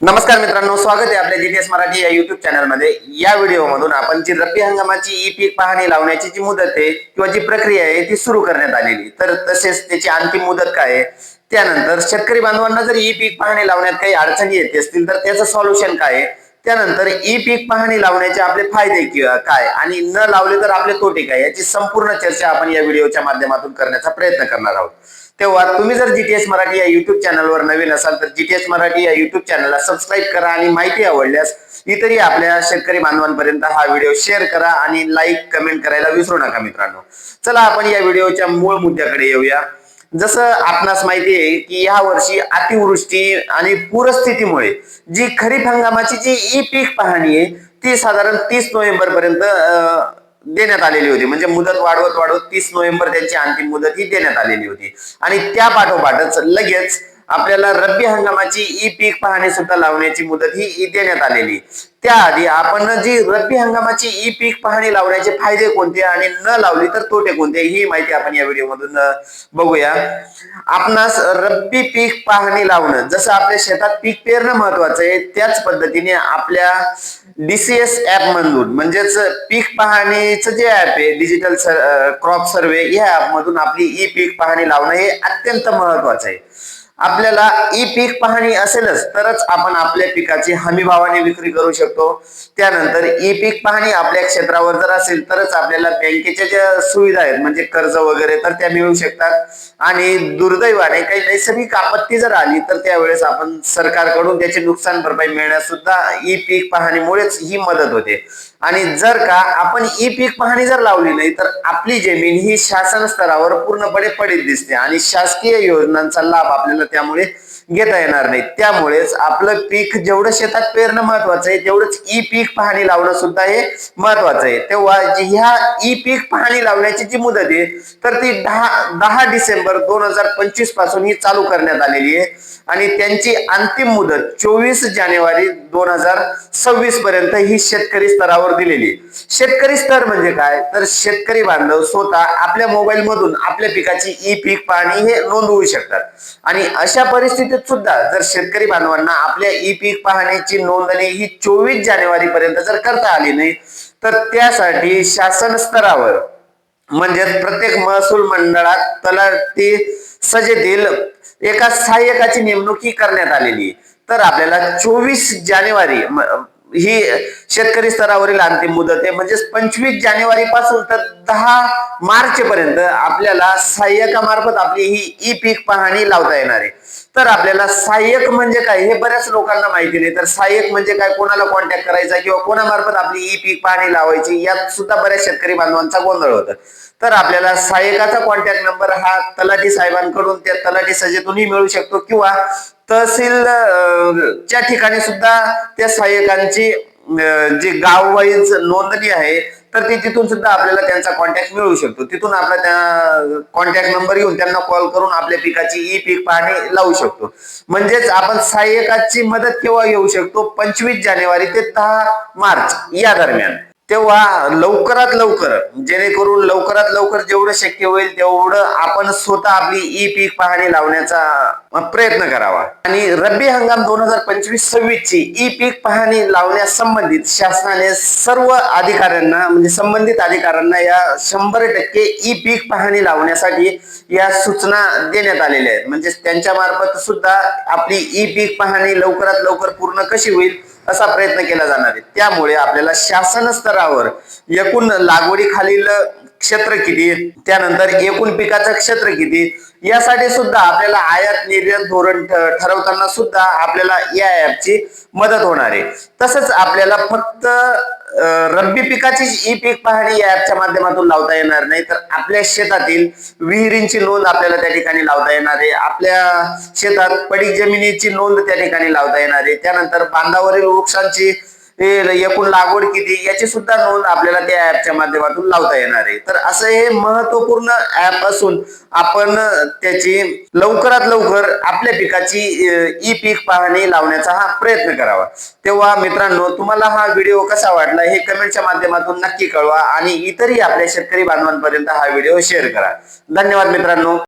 नमस्कार मित्रांनो, स्वागत आहे आपल्या जीटीएस मराठी या युट्यूब चॅनल मध्ये। या व्हिडिओ मधून आपण जी रब्बी हंगामाची ई पीक पाहणी लावण्याची जी मुदत आहे किंवा जी प्रक्रिया आहे ती सुरू करण्यात आलेली, तर तसेच त्याची अंतिम मुदत काय आहे, त्यानंतर शेतकरी बांधवांना जर ई पीक पाहणी लावण्यात काही अडचणी येत असतील तर त्याचं सॉल्युशन काय आहे, त्यानंतर ई पीक पाहणी लावण्याचे आपले फायदे काय आणि न लावले तर आपले तोटे काय, याची संपूर्ण चर्चा आपण या व्हिडिओच्या माध्यमातून करण्याचा प्रयत्न करणार आहोत। तेव्हा तुम्ही जर जीटीएस मराठी या युट्यूब चॅनलवर नवीन असाल तर जीटीएस मराठी या युट्यूब चॅनलला सबस्क्राईब करा आणि माहिती आवडल्यास इतरही आपल्या शेतकरी बांधवांपर्यंत हा व्हिडिओ शेअर करा आणि लाईक कमेंट करायला विसरू नका मित्रांनो। चला आपण या व्हिडिओच्या मूळ मुद्द्याकडे येऊया। जसं आपणास माहिती आहे की या वर्षी अतिवृष्टी आणि पूरस्थितीमुळे जी खरीप हंगामाची जी ई पीक पाहणी आहे ती साधारण 30 नोव्हेंबर पर्यंत देण्यात आलेली होती। म्हणजे मुदत वाढवत वाढवत 30 नोव्हेंबर त्यांची अंतिम मुदत ही देण्यात आलेली होती आणि त्या पाठोपाठच लगेच आपल्याला रब्बी हंगामाची ई पीक पाहणी सुद्धा लावण्याची मुदत ही देण्यात आलेली। त्याआधी आपण जी रब्बी हंगामाची ई पीक पाहणी लावण्याचे फायदे कोणते आणि न लावली तर तोटे कोणते ही माहिती आपण या व्हिडिओ मधून बघूया। आपणास रब्बी पीक पाहणी लावणं जसं आपल्या शेतात पीक पेरणं महत्वाचं आहे, त्याच पद्धतीने आपल्या डीसीएस ऍप मधून म्हणजेच पीक पाहणीचं जे ऍप आहे डिजिटल क्रॉप सर्वे या ऍप मधून आपली ई पीक पाहणी लावणं हे अत्यंत महत्वाचं आहे। आपल्याला ई पीक पाहणी असेलच तरच आपण आपल्या पिकाची हमी भावाने विक्री करू शकतो। त्यानंतर ई पीक पाहणी आपल्या क्षेत्रावर जर असेल तरच आपल्याला बँकेच्या ज्या सुविधा आहेत म्हणजे कर्ज वगैरे तर त्या मिळू शकतात आणि दुर्दैवाने काही नैसर्गिक आपत्ती जर आली तर त्यावेळेस आपण सरकारकडून त्याची नुकसान भरपाई मिळण्यास सुद्धा ई पीक पाहणीमुळेच ही मदत होते। आणि जर का आपण ई पीक पाहणी जर लावली नाही तर आपली जमीन ही शासन स्तरावर पूर्णपणे पडीत दिसते आणि शासकीय योजनांचा लाभ आपल्याला त्यामुळे घेता येणार नाही। त्यामुळेच आपलं पीक जेवढं शेतात पेरणं महत्वाचं आहे तेवढंच ई पीक पाहणी लावणं सुद्धा हे महत्वाचं आहे। तेव्हा ह्या ई पीक पाहणी लावण्याची जी मुदत आहे तर ती 10 डिसेंबर 2025 पासून ही चालू करण्यात आलेली आहे आणि त्यांची अंतिम मुदत 24 जानेवारी 2026 पर्यंत ही शेतकरी स्तरावर दिलेली। शेतकरी स्तर म्हणजे काय तर शेतकरी बांधव स्वतः आपल्या मोबाईल मधून आपल्या पिकाची ई पीक पाहणी हे नोंदवू शकतात आणि अशा परिस्थितीत सुद्धा जर शेतकरी बांधवांना आपल्या ई पीक पाहणीची नोंदणी ही 24 जानेवारी पर्यंत जर करता आली नाही तर त्यासाठी शासन स्तरावर म्हणजे प्रत्येक महसूल मंडळात तलाठी सजेतील एका सहाय्यकाची नेमणूक ही करण्यात आलेली। तर आपल्याला 24 जानेवारी ही शेतकरी स्तरावरील अंतिम मुदत आहे, म्हणजे 25 जानेवारी पासून तर 10 मार्च पर्यंत आपल्याला सहाय्यकामार्फत आपली ही ई पीक पाहणी लावता येणार आहे। तर आपल्याला सहाय्यक म्हणजे काय हे बऱ्याच लोकांना माहिती नाही, तर सहाय्यक म्हणजे काय, कोणाला कॉन्टॅक्ट करायचा किंवा कोणामार्फत आपली ई पीक पाहणी लावायची यात सुद्धा बऱ्याच शेतकरी बांधवांचा गोंधळ होता। तर आपल्याला सहाय्यकाचा कॉन्टॅक्ट नंबर हा तलाठी साहेबांकडून त्या तलाठी सजेतूनही मिळू शकतो किंवा तहसील च्या ठिकाणी सुद्धा त्या सहाय्यकांची जी गाव वाईज नोंदणी आहे तर ती तिथून सुद्धा आपल्याला त्यांचा कॉन्टॅक्ट मिळू शकतो। तिथून आपला त्या कॉन्टॅक्ट नंबर घेऊन त्यांना कॉल करून आपल्या पिकाची ई पीक पाहणी लावू शकतो। म्हणजेच आपण सहाय्यकाची मदत केव्हा घेऊ शकतो, 25 जानेवारी ते 10 मार्च या दरम्यान। तेव्हा लवकरात लवकर, जेणेकरून लवकरात लवकर जेवढं शक्य होईल तेवढं आपण स्वतः आपली ई पीक पाहणी लावण्याचा प्रयत्न करावा। आणि रब्बी हंगाम 2025-26 ची ई पीक पाहणी लावण्यास संबंधित शासनाने सर्व अधिकाऱ्यांना म्हणजे संबंधित अधिकाऱ्यांना या 100% ई पीक पाहणी लावण्यासाठी या सूचना देण्यात आलेल्या आहेत। म्हणजे त्यांच्या मार्फत सुद्धा आपली ई पीक पाहणी लवकरात लवकर पूर्ण कशी होईल असा प्रयत्न केला जाणार आहे। त्यामुळे आपल्याला शासन स्तरावर एकूण लागवडीखालील क्षेत्र किती, त्यानंतर एकूण पिकाचं क्षेत्र किती यासाठी सुद्धा आपल्याला आयात निर्यात धोरण ठरवताना सुद्धा आपल्याला या ऍपची मदत होणार आहे। तसंच आपल्याला फक्त रब्बी पिकाची ई पीक पाहणी या ऍपच्या माध्यमातून लावता येणार नाही, तर आपल्या शेतातील विहिरींची नोंद आपल्याला त्या ठिकाणी लावता येणार आहे, आपल्या शेतात पडीक जमिनीची नोंद त्या ठिकाणी लावता येणार आहे, त्यानंतर बांधावरील वृक्षांची एकूण लागवड किती याची सुद्धा नोंद आपल्याला त्या ऍपच्या माध्यमातून लावता येणार आहे। तर असं हे महत्वपूर्ण ऍप असून आपण त्याची लवकरात लवकर आपल्या पिकाची ई पीक पाहणी लावण्याचा हा प्रयत्न करावा। तेव्हा मित्रांनो, तुम्हाला हा व्हिडिओ कसा वाटला हे कमेंटच्या माध्यमातून नक्की कळवा आणि इतरही आपल्या शेतकरी बांधवांपर्यंत हा व्हिडिओ शेअर करा। धन्यवाद मित्रांनो।